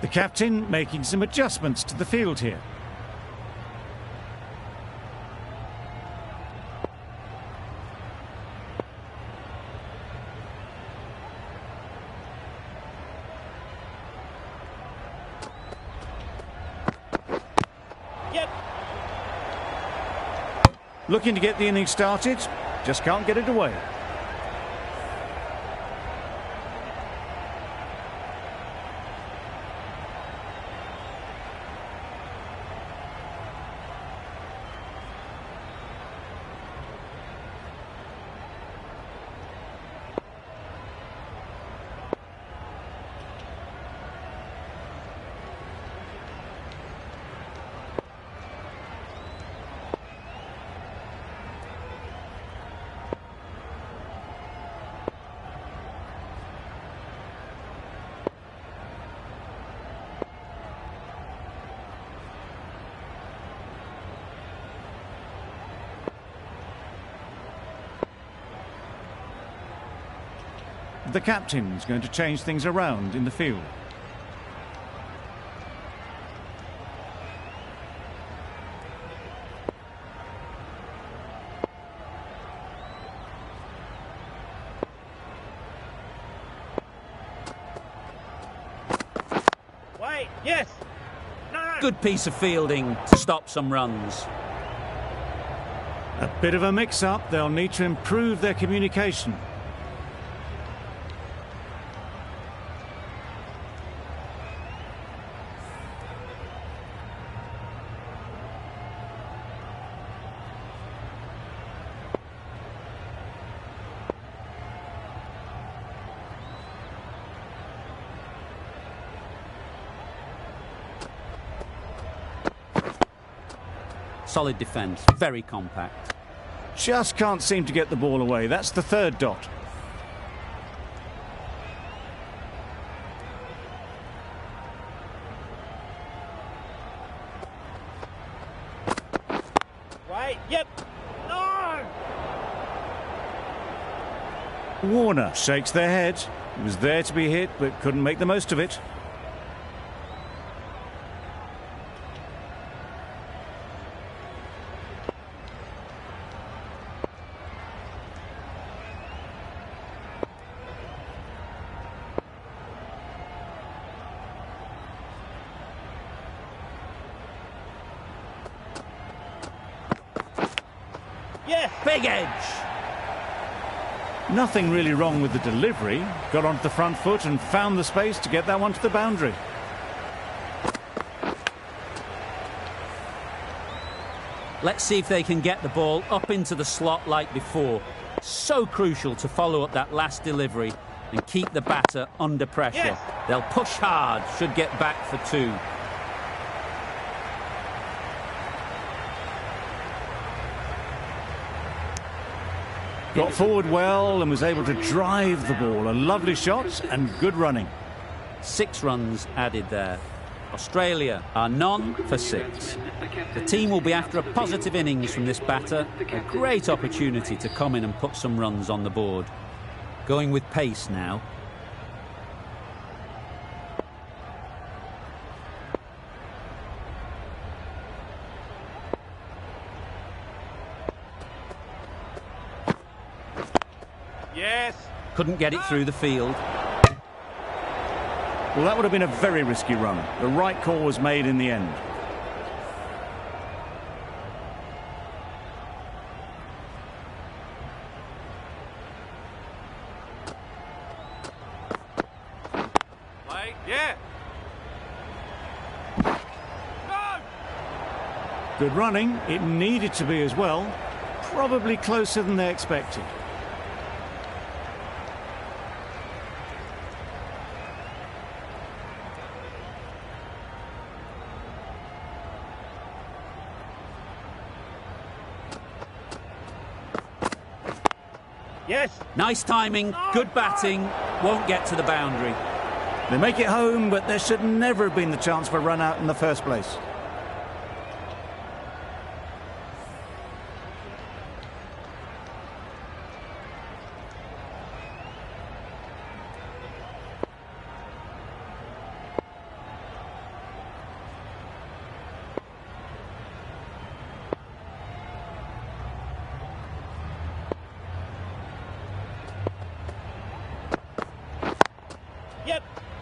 The captain making some adjustments to the field here. Looking to get the innings started, just can't get it away. The captain's going to change things around in the field. Wait, yes! No! Good piece of fielding to stop some runs. A bit of a mix-up. They'll need to improve their communication. Solid defence, very compact. Just can't seem to get the ball away. That's the third dot. Wait, yep! No! Warner shakes their head. He was there to be hit, but couldn't make the most of it. Yes! Big edge! Nothing really wrong with the delivery. Got onto the front foot and found the space to get that one to the boundary. Let's see if they can get the ball up into the slot like before. So crucial to follow up that last delivery and keep the batter under pressure. Yes. They'll push hard, should get back for two. Got forward well and was able to drive the ball. A lovely shot and good running. 6 runs added there. Australia are none for 6. The team will be after a positive innings from this batter. A great opportunity to come in and put some runs on the board. Going with pace now. Yes! Couldn't get it through the field. Well, that would have been a very risky run. The right call was made in the end. Play, yeah! No! Good running. It needed to be as well. Probably closer than they expected. Yes! Nice timing, good batting, won't get to the boundary. They make it home, but there should never have been the chance for a run out in the first place.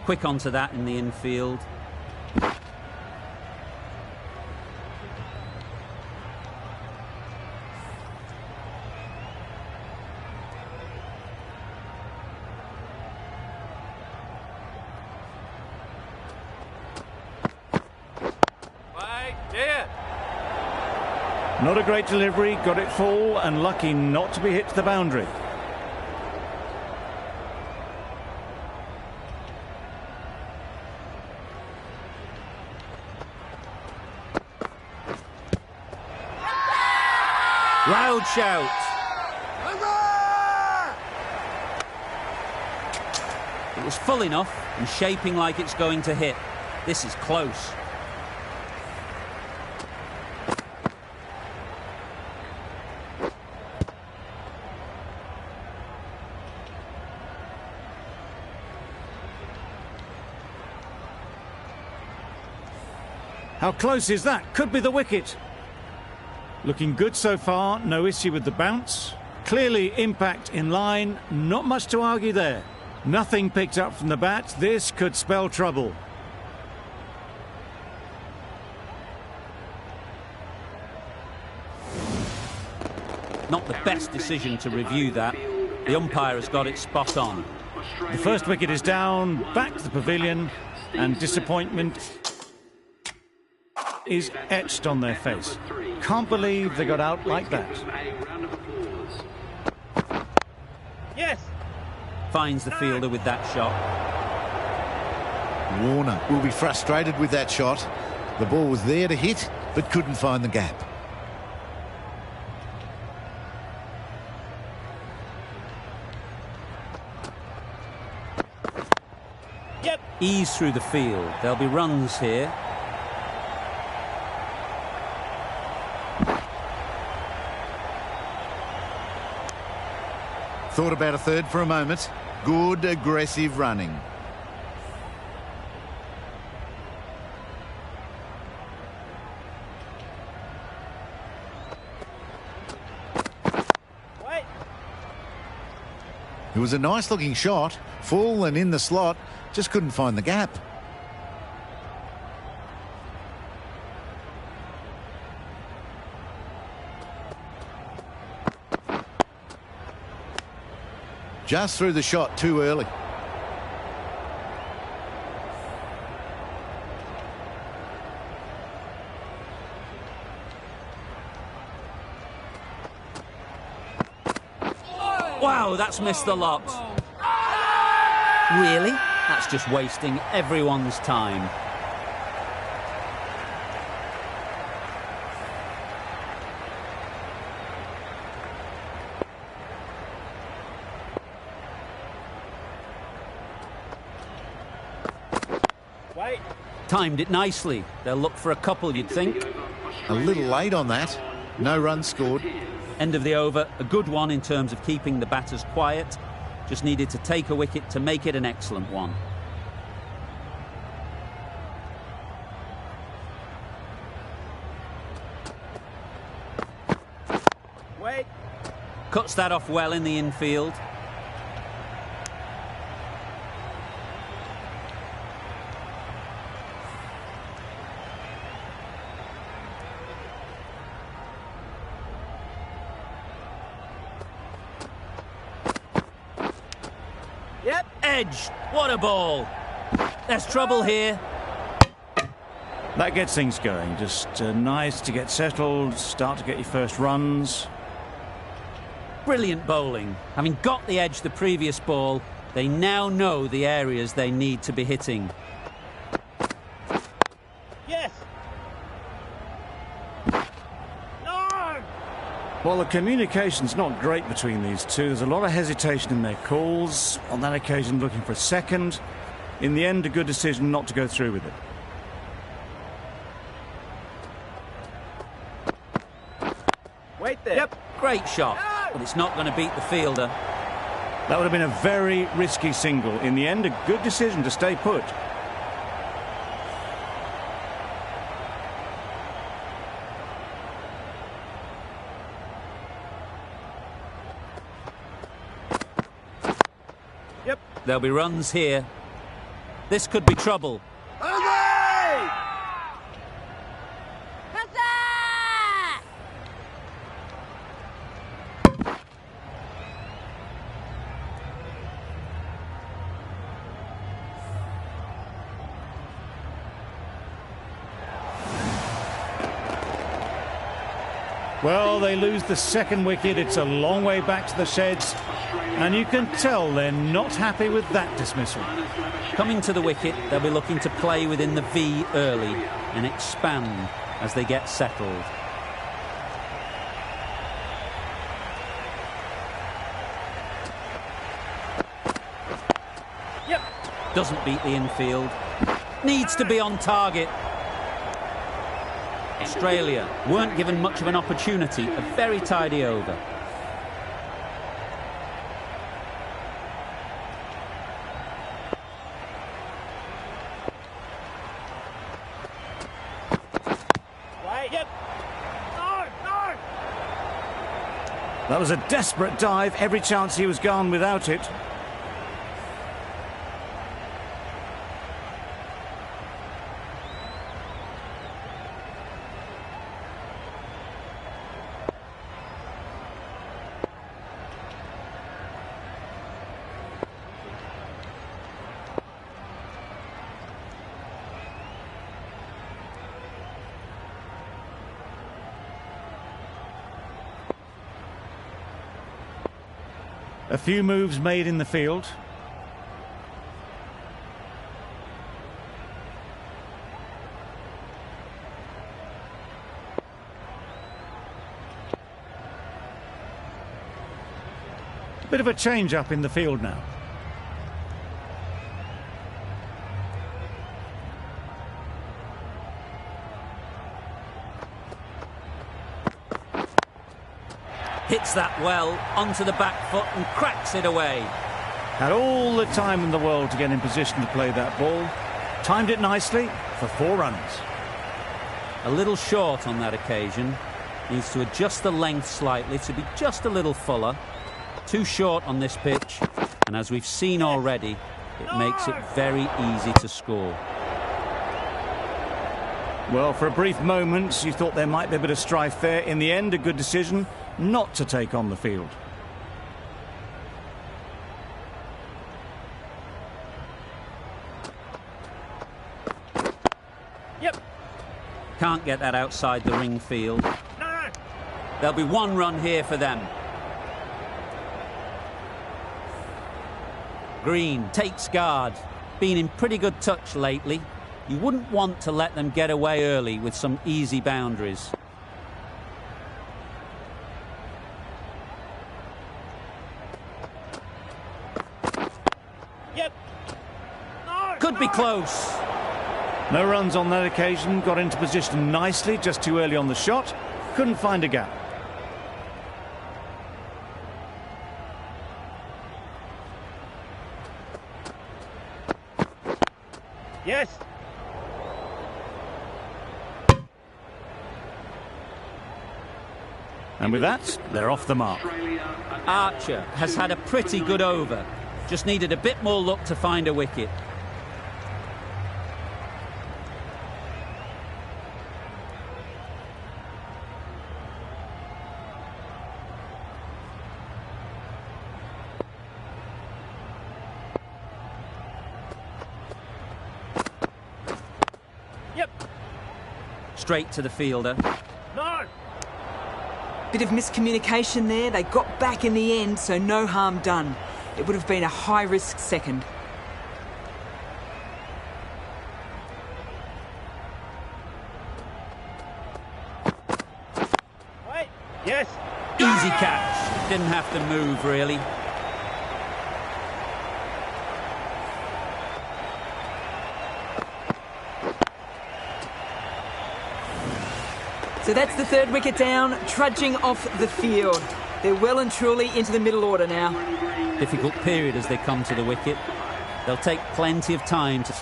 quick onto that in the infield. Not a great delivery, got it full and lucky not to be hit to the boundary. Loud shout. It was full enough and shaping like it's going to hit. This is close. How close is that? Could be the wicket. Looking good so far, no issue with the bounce. Clearly impact in line, not much to argue there. Nothing picked up from the bat, this could spell trouble. Not the best decision to review that. The umpire has got it spot on. The first wicket is down, back to the pavilion, and disappointment is etched on their face. Can't believe they got out like that. Yes. Finds the fielder with that shot. Warner will be frustrated with that shot. The ball was there to hit, but couldn't find the gap. Yep. Ease through the field. There'll be runs here. Thought about a third for a moment. Good, aggressive running. Wait. It was a nice-looking shot, full and in the slot, just couldn't find the gap. Just threw the shot too early. Wow, that's missed the lot. Really? That's just wasting everyone's time. Wait. Timed it nicely. They'll look for a couple, you'd think. A little late on that. No runs scored. End of the over, a good one in terms of keeping the batters quiet. Just needed to take a wicket to make it an excellent one. Wait. Cuts that off well in the infield. Yep. Edge. What a ball. There's trouble here. That gets things going. Just nice to get settled, start to get your first runs. Brilliant bowling. Having got the edge the previous ball, they now know the areas they need to be hitting. Yes. No. Well, the communication's not great between these two. There's a lot of hesitation in their calls. On that occasion, looking for a second. In the end, a good decision not to go through with it. Wait there. Yep, great shot, but it's not going to beat the fielder. That would have been a very risky single. In the end, a good decision to stay put. Yep. There'll be runs here. This could be trouble. Well, they lose the second wicket. It's a long way back to the sheds, and you can tell they're not happy with that dismissal. Coming to the wicket, they'll be looking to play within the V early and expand as they get settled. Yep. Doesn't beat the infield. Needs to be on target. Australia weren't given much of an opportunity. A very tidy over. Yep. No, no. That was a desperate dive. Every chance he was gone without it. A few moves made in the field. A bit of a change up in the field now. Hits that well onto the back foot and cracks it away. Had all the time in the world to get in position to play that ball. Timed it nicely for 4 runs. A little short on that occasion. Needs to adjust the length slightly to be just a little fuller. Too short on this pitch. And as we've seen already, it makes it very easy to score. Well, for a brief moment, you thought there might be a bit of strife there. In the end, a good decision not to take on the field. Yep. Can't get that outside the ring field. No. There'll be 1 run here for them. Green takes guard. Been in pretty good touch lately. You wouldn't want to let them get away early with some easy boundaries. Yep. No. Could be close. No runs on that occasion. Got into position nicely, just too early on the shot. Couldn't find a gap. Yes. And with that, they're off the mark. Archer has had a pretty good over. Just needed a bit more luck to find a wicket. Yep. Straight to the fielder. No. Bit of miscommunication there. They got back in the end, so no harm done. It would have been a high-risk second. Wait. Yes. Easy catch. Didn't have to move, really. So that's the 3rd wicket down, trudging off the field. They're well and truly into the middle order now. Difficult period as they come to the wicket. They'll take plenty of time to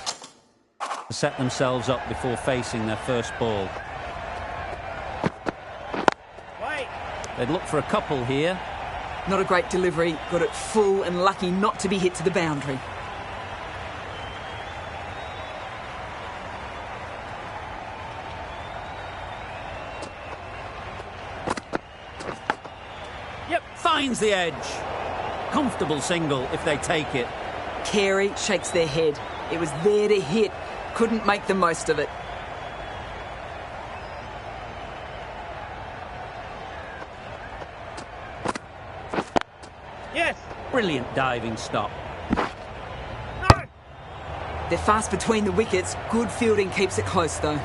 set themselves up before facing their first ball. Wait. They'd look for a couple here. Not a great delivery, got it full and lucky not to be hit to the boundary. Finds the edge. Comfortable single if they take it. Carey shakes their head. It was there to hit. Couldn't make the most of it. Yes. Brilliant diving stop. No. They're fast between the wickets. Good fielding keeps it close, though.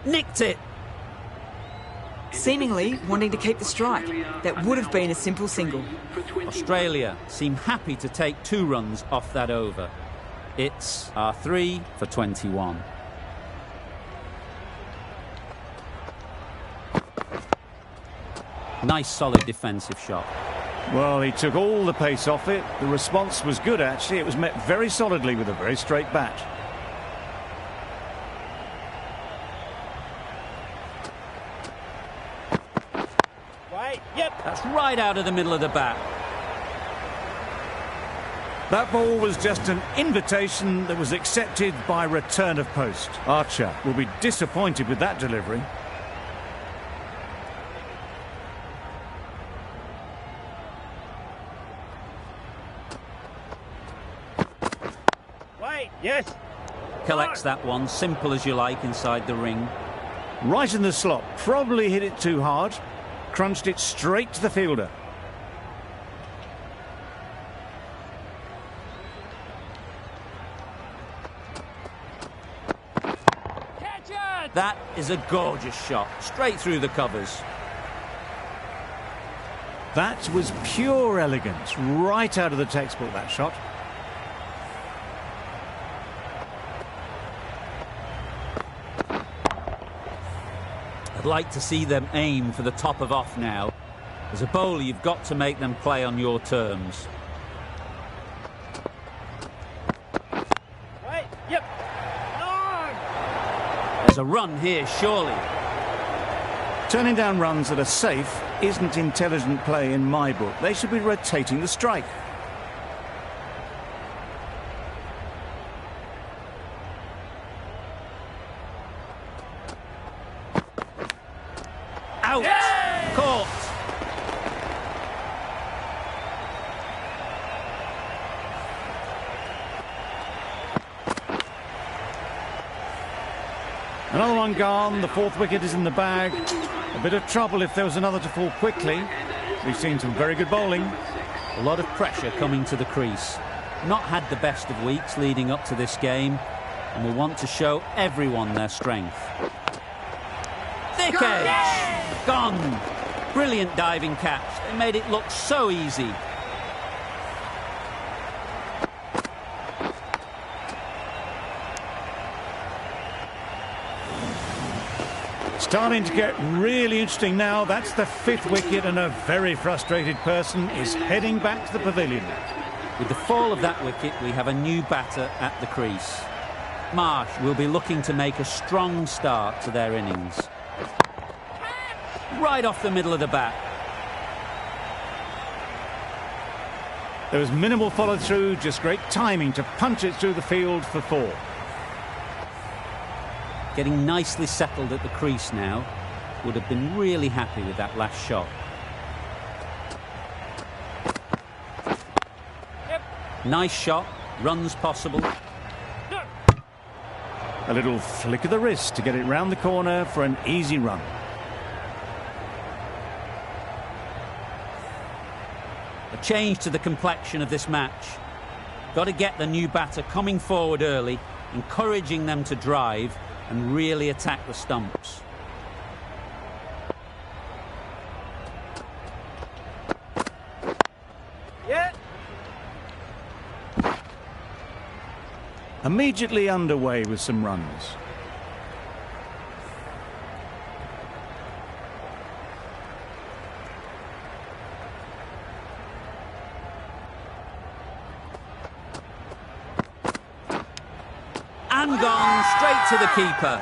Nicked it. Seemingly wanting to keep the strike. That would have been a simple single. Australia seem happy to take 2 runs off that over. It's R3 for 21. Nice solid defensive shot. Well, he took all the pace off it. The response was good, actually. It was met very solidly with a very straight bat. Wait. Yep. That's right out of the middle of the bat. That ball was just an invitation that was accepted by return of post. Archer will be disappointed with that delivery. Wait. Yes. Collects that one, simple as you like, inside the ring. Right in the slot. Probably hit it too hard. Crunched it straight to the fielder. That is a gorgeous shot, straight through the covers. That was pure elegance. Right out of the textbook, that shot. I'd like to see them aim for the top of off now. As a bowler, you've got to make them play on your terms. Wait. Yep. No. There's a run here, surely. Turning down runs that are safe isn't intelligent play in my book. They should be rotating the strike. Out! Caught! Another one gone. The 4th wicket is in the bag. A bit of trouble if there was another to fall quickly. We've seen some very good bowling. A lot of pressure coming to the crease. Not had the best of weeks leading up to this game, and will want to show everyone their strength. Thick edge! Gone! Brilliant diving catch. They made it look so easy. Starting to get really interesting now. That's the 5th wicket, and a very frustrated person is heading back to the pavilion. With the fall of that wicket, we have a new batter at the crease. Marsh will be looking to make a strong start to their innings. Right off the middle of the bat. There was minimal follow-through, just great timing to punch it through the field for 4. Getting nicely settled at the crease now. Would have been really happy with that last shot. Yep. Nice shot. Runs possible. No. A little flick of the wrist to get it round the corner for an easy run. A change to the complexion of this match. Got to get the new batter coming forward early, encouraging them to drive and really attack the stumps. Yeah. Immediately underway with some runs. And gone straight to the keeper.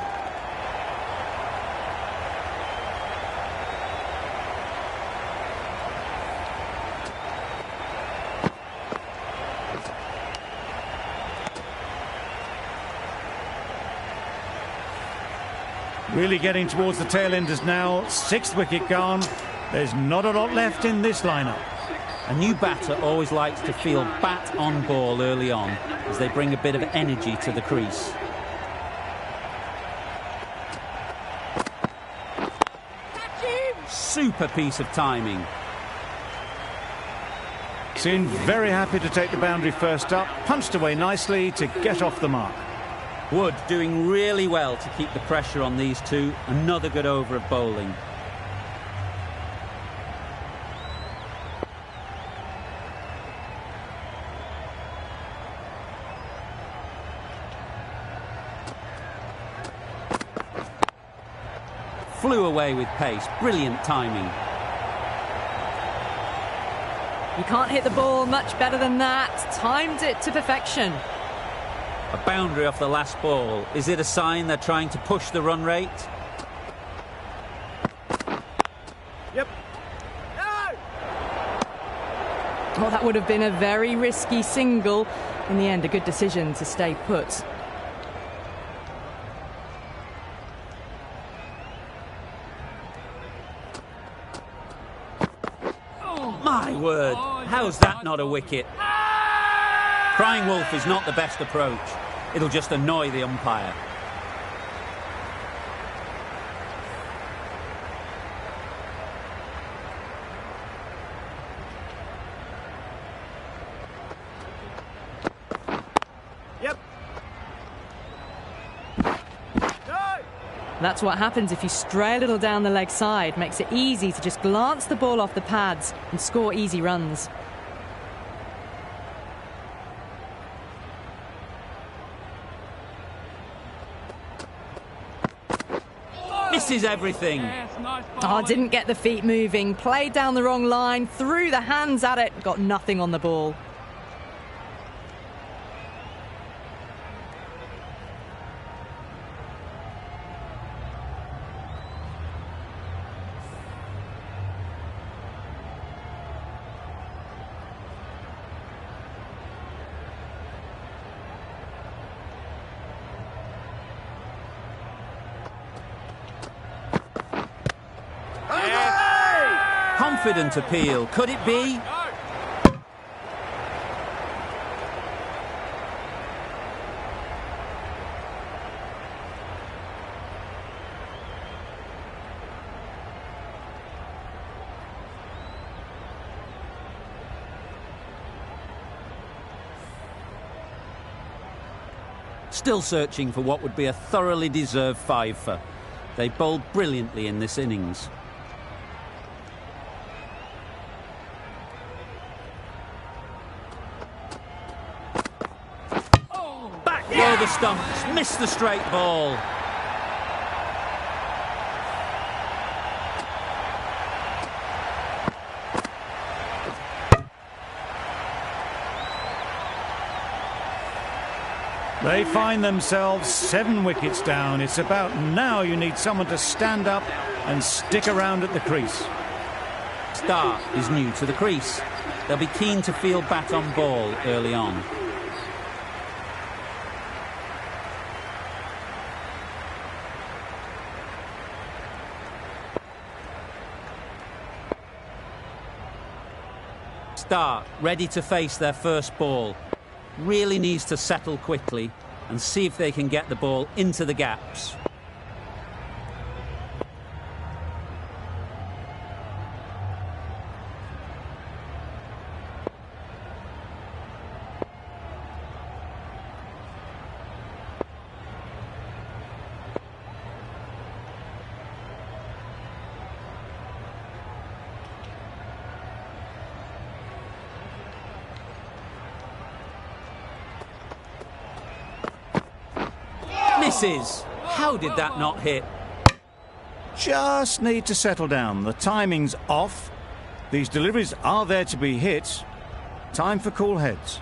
Really getting towards the tail enders now. 6th wicket gone. There's not a lot left in this lineup. A new batter always likes to feel bat on ball early on as they bring a bit of energy to the crease. Super piece of timing. Seemed very happy to take the boundary first up. Punched away nicely to get off the mark. Wood doing really well to keep the pressure on these two. Another good over of bowling. Flew away with pace. Brilliant timing. You can't hit the ball much better than that. Timed it to perfection. A boundary off the last ball. Is it a sign they're trying to push the run rate? Yep. No! Well, that would have been a very risky single. In the end, a good decision to stay put. My word, how's that not a wicket? Crying wolf is not the best approach. It'll just annoy the umpire. Yep. No! That's what happens if you stray a little down the leg side. Makes it easy to just glance the ball off the pads and score easy runs. Misses everything. Oh, didn't get the feet moving. Played down the wrong line. Threw the hands at it. Got nothing on the ball. Confident appeal. Could it be? Still searching for what would be a thoroughly deserved five-for. They bowled brilliantly in this innings. The stumps, missed the straight ball. They find themselves 7 wickets down. It's about now you need someone to stand up and stick around at the crease. Stark is new to the crease. They'll be keen to field bat on ball early on. Stark ready to face their first ball. Really needs to settle quickly and see if they can get the ball into the gaps. Misses. How did that not hit? Just need to settle down. The timing's off. These deliveries are there to be hit. Time for cool heads.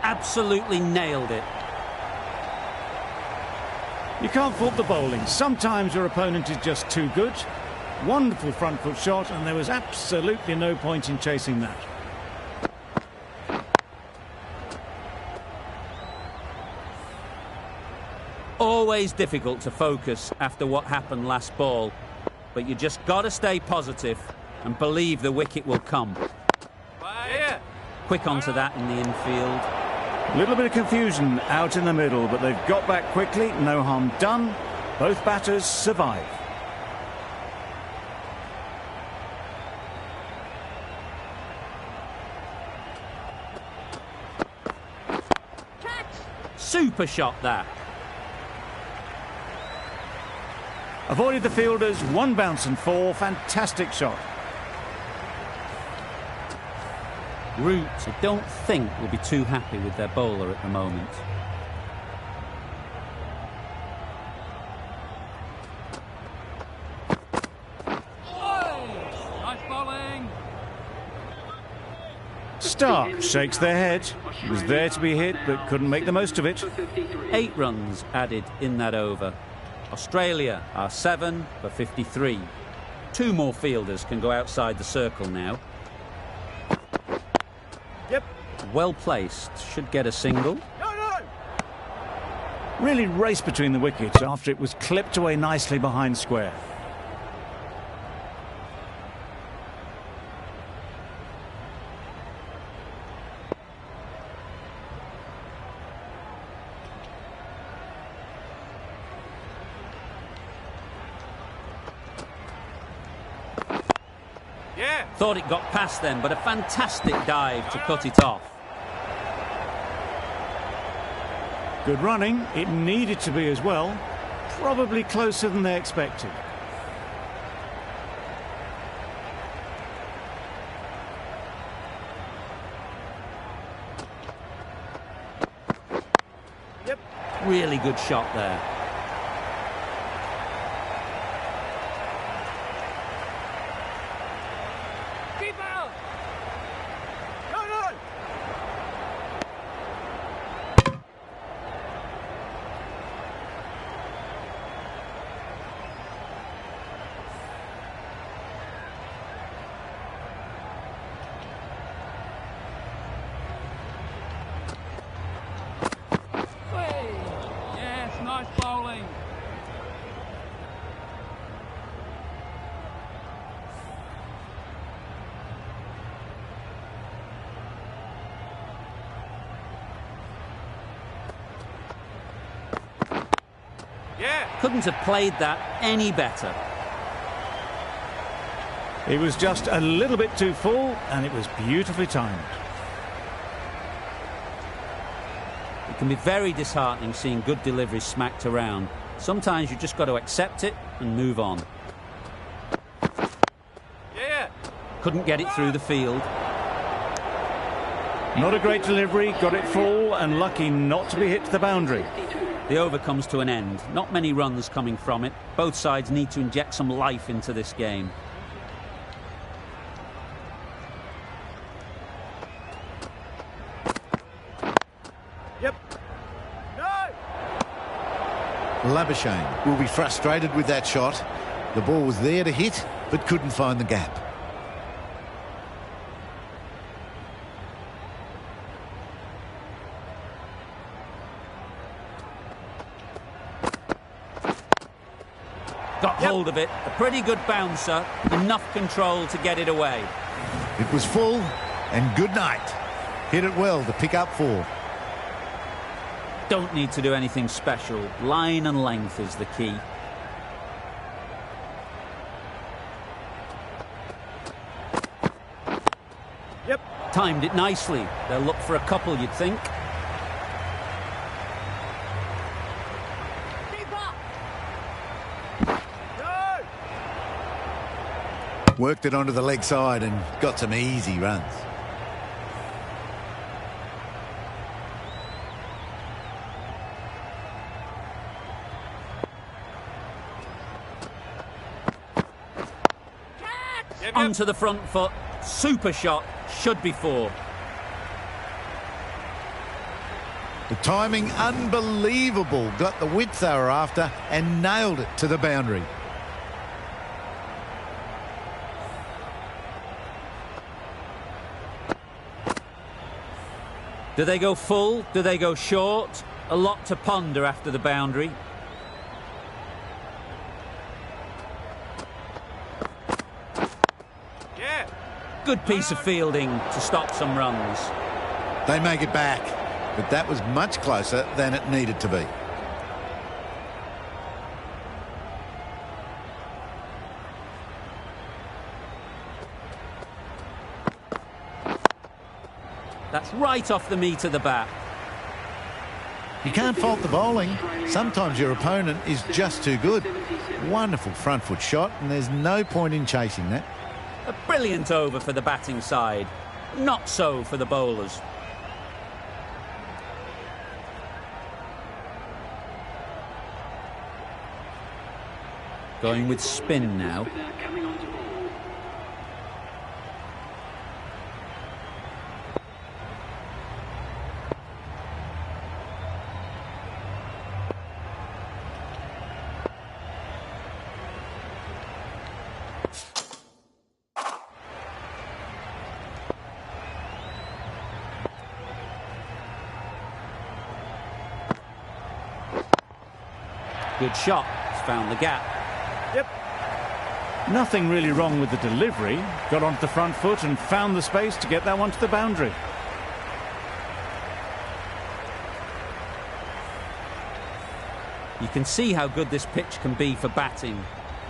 Absolutely nailed it. You can't fault the bowling. Sometimes your opponent is just too good. Wonderful front foot shot, and there was absolutely no point in chasing that. always difficult to focus after what happened last ball, but you just got to stay positive and believe the wicket will come. Yeah. Quick onto that in the infield. A little bit of confusion out in the middle, but they've got back quickly. No harm done. Both batters survive. Super shot that. Avoided the fielders, one bounce and four. Fantastic shot. Root, I don't think, will be too happy with their bowler at the moment. Nice bowling. Stark shakes their head. He was there to be hit, but couldn't make the most of it. 8 runs added in that over. Australia are 7 for 53. 2 more fielders can go outside the circle now. Yep. Well placed, should get a single. No. Really raced between the wickets after it was clipped away nicely behind square. Yeah. Thought it got past them, but a fantastic dive to cut it off. Good running. It needed to be as well. Probably closer than they expected. Yep. Really good shot there. Keep out. No. Yes, nice bowling. Yeah. Couldn't have played that any better. It was just a little bit too full, and it was beautifully timed. It can be very disheartening seeing good deliveries smacked around. Sometimes you just got to accept it and move on. Yeah. Couldn't get it through the field. Not a great delivery, got it full, and lucky not to be hit to the boundary. The over comes to an end. Not many runs coming from it. Both sides need to inject some life into this game. Yep. No. Labuschagne will be frustrated with that shot. The ball was there to hit, but couldn't find the gap. Got hold of it. A pretty good bouncer. Enough control to get it away. It was full, and good night. Hit it well to pick up 4. Don't need to do anything special. Line and length is the key. Yep. Timed it nicely. They'll look for a couple, you'd think. No. Worked it onto the leg side and got some easy runs. Yep. Onto the front foot. Super shot. Should be 4. The timing unbelievable. Got the width they were after and nailed it to the boundary. Do they go full? Do they go short? A lot to ponder after the boundary. Yeah. Good piece of fielding to stop some runs. They make it back, but that was much closer than it needed to be. That's right off the meat of the bat. You can't fault the bowling. Sometimes your opponent is just too good. Wonderful front foot shot, and there's no point in chasing that. A brilliant over for the batting side. Not so for the bowlers. Going with spin now. Good shot. He's found the gap. Yep. Nothing really wrong with the delivery. Got onto the front foot and found the space to get that one to the boundary. You can see how good this pitch can be for batting.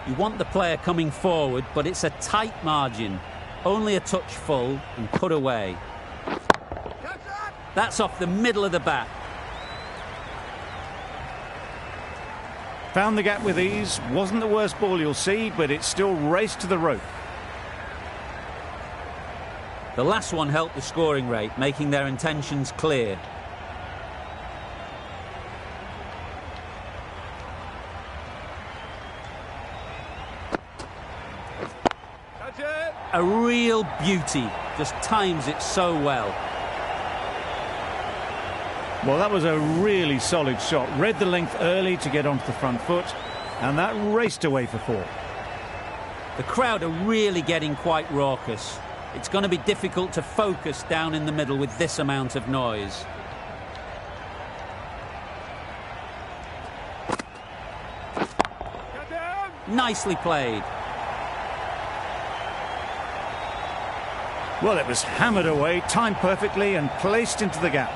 You want the player coming forward, but it's a tight margin. Only a touch full and put away. That's off the middle of the bat. Found the gap with ease. Wasn't the worst ball you'll see, but it still raced to the rope. The last one helped the scoring rate, making their intentions clear. Touch it. A real beauty. Just times it so well. Well, that was a really solid shot. Read the length early to get onto the front foot, and that raced away for 4. The crowd are really getting quite raucous. It's going to be difficult to focus down in the middle with this amount of noise. Cut down. Nicely played. Well, it was hammered away, timed perfectly, and placed into the gap.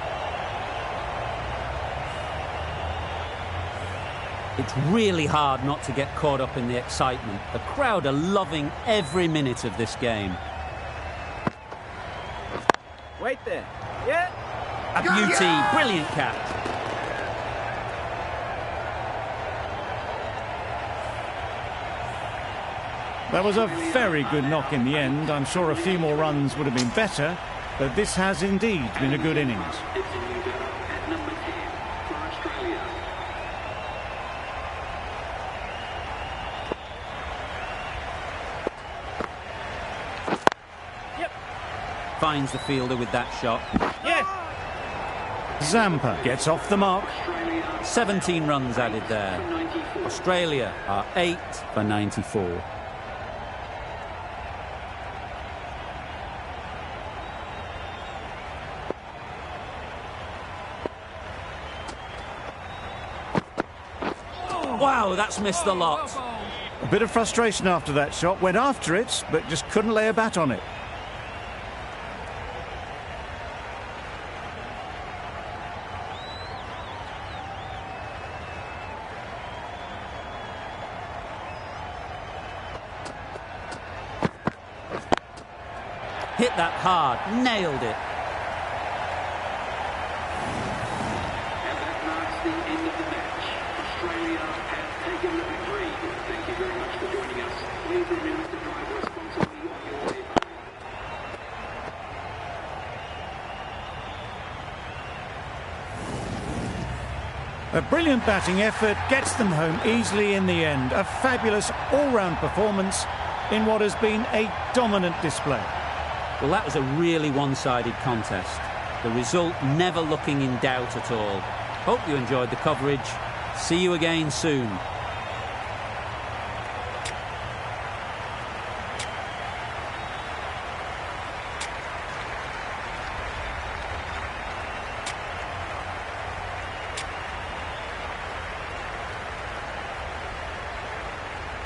It's really hard not to get caught up in the excitement. The crowd are loving every minute of this game. Wait there. Yeah. A beauty, brilliant catch. That was a very good knock in the end. I'm sure a few more runs would have been better, but this has indeed been a good innings. Finds the fielder with that shot. Yes. Zampa gets off the mark. 17 runs added there. Australia are 8 for 94. Wow, that's missed the lot. A bit of frustration after that shot. Went after it, but just couldn't lay a bat on it. Hit that hard, nailed it. And that marks the end of the match. Australia have taken the victory. Thank you very much for joining us. Please remember to drive responsibly on your way home. A brilliant batting effort gets them home easily in the end. A fabulous all-round performance in what has been a dominant display. Well, that was a really one-sided contest. The result never looking in doubt at all. Hope you enjoyed the coverage. See you again soon.